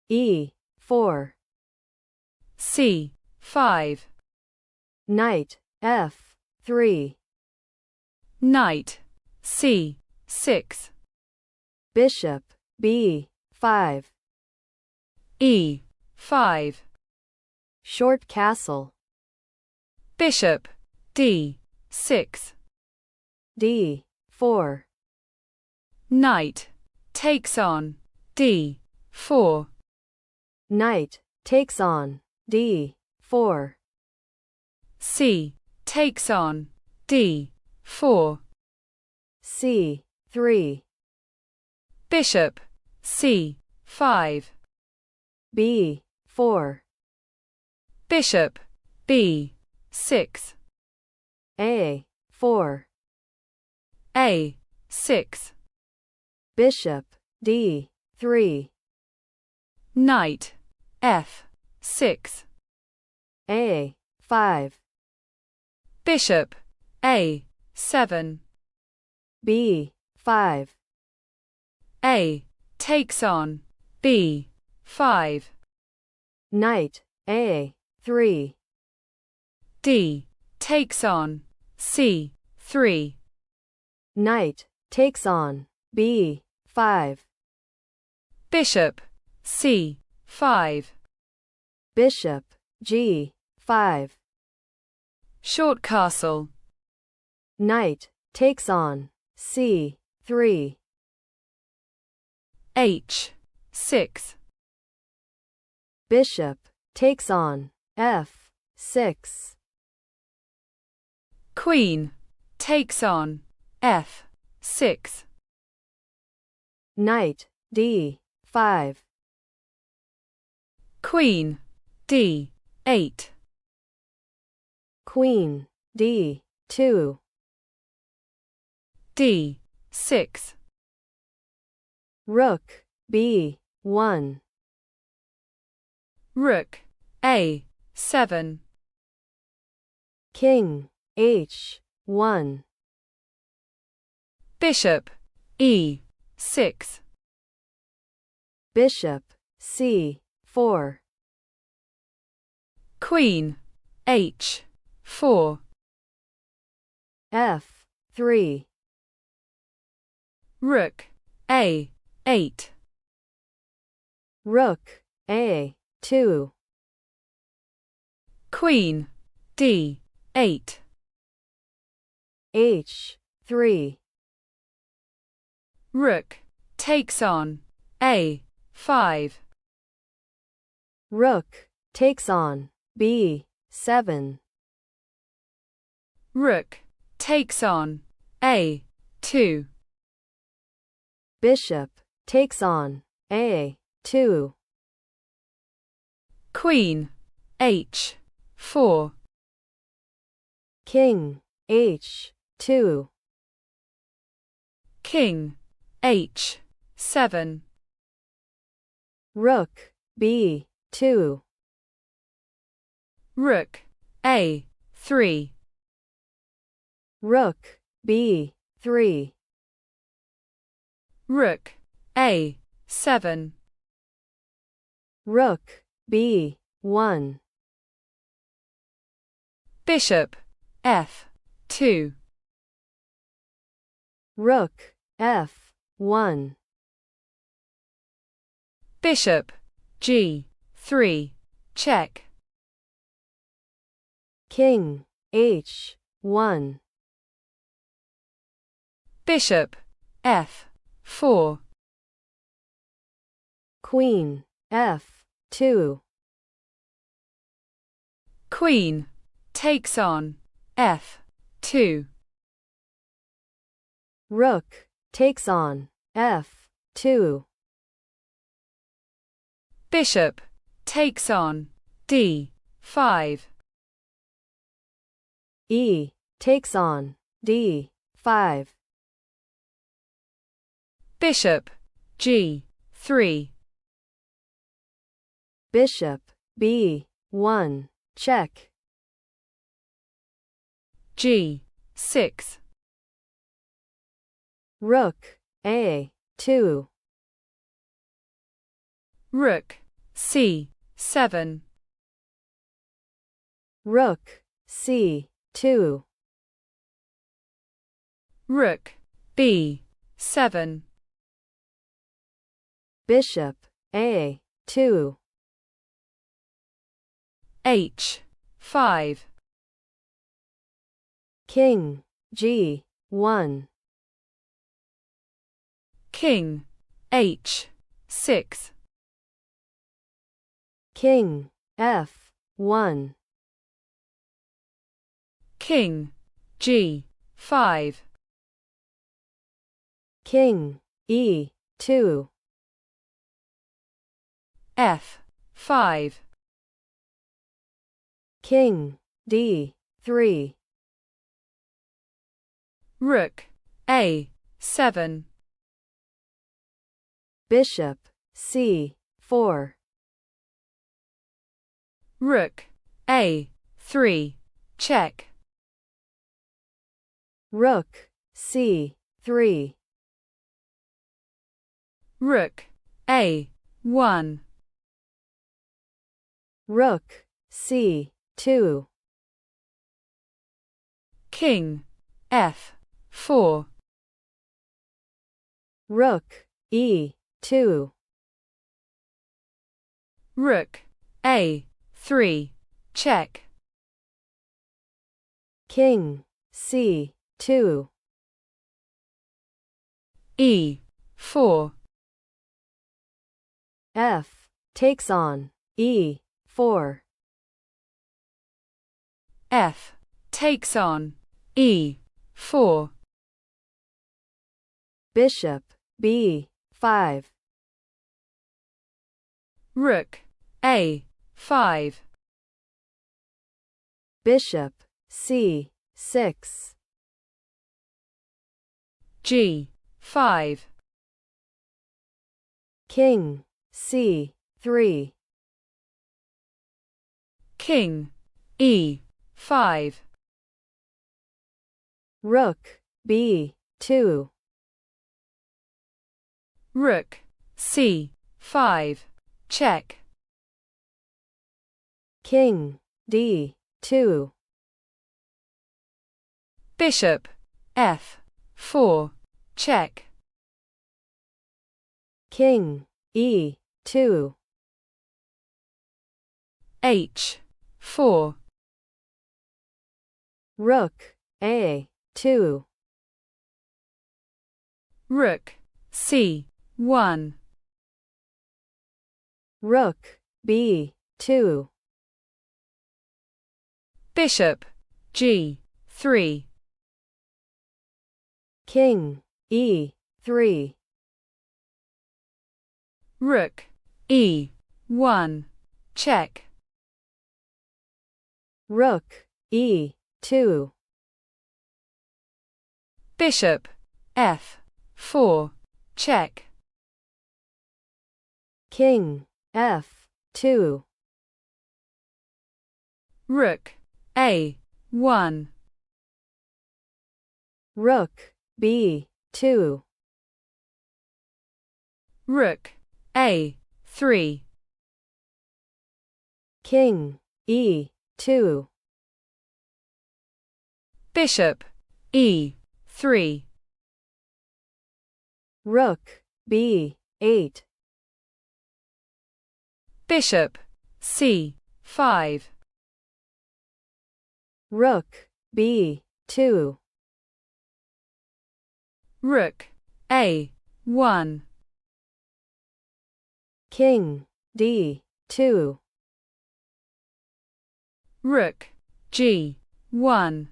E4. C5. Knight F3. Knight C6. Bishop B5. E5. Short castle. Bishop D6. D4. Knight takes on D4. Knight takes on D4. C takes on D4. C3. Bishop C5. B4. Bishop B6. A4. A6. Bishop D3. Knight F6. A5. Bishop A7. B5. A takes on B5. Knight A3. D takes on C3. Knight takes on B5. Bishop C5. Bishop G5. Short castle. Knight takes on C3. H6. Bishop takes on F6. Queen takes on F6. Knight D5. Queen D8. Queen D2. D6. Rook B1. Rook A7. King H1. Bishop E6. Bishop C4. Queen H4. F3. Rook A8. Rook A2. Queen D8. H3. Rook takes on A5. Rook takes on B7. Rook takes on A2. Bishop takes on A2. Queen H4. King H2. King H7. Rook B2. Rook A3. Rook B3. Rook A7. Rook B1. Bishop F2. Rook F1. Bishop G3. Check. King H1. Bishop F4. Queen F2. Queen takes on F2. Rook takes on F2. Bishop takes on D5. E takes on D5. Bishop G3. Bishop B1. Check. G6. Rook A2. Rook C7. Rook C2. Rook B7. Bishop A2. H5. King G1. King H6. King F1. King G5. King E2. F5. King D3. Rook A7. Bishop C4. Rook A3. Check. Rook C3. Rook A1. Rook C2. King F4. Rook E2. Rook A3. Check. King C2. E4. F takes on E4. F takes on E4. Bishop B5. Rook A5. Bishop C6. G5. King C3. King E5. Rook B2. Rook C5. Check. King D2. Bishop F4. Check. King E2. H4. Rook A2. Rook C1. Rook B2. Bishop G3. King E3. Rook E1. Check. Rook E2. Bishop F4. Check. King F2. Rook A1. Rook B2. Rook A3. King E2. Bishop E3. Rook B8. Bishop C5. Rook B2. Rook A1. King D2. Rook G1.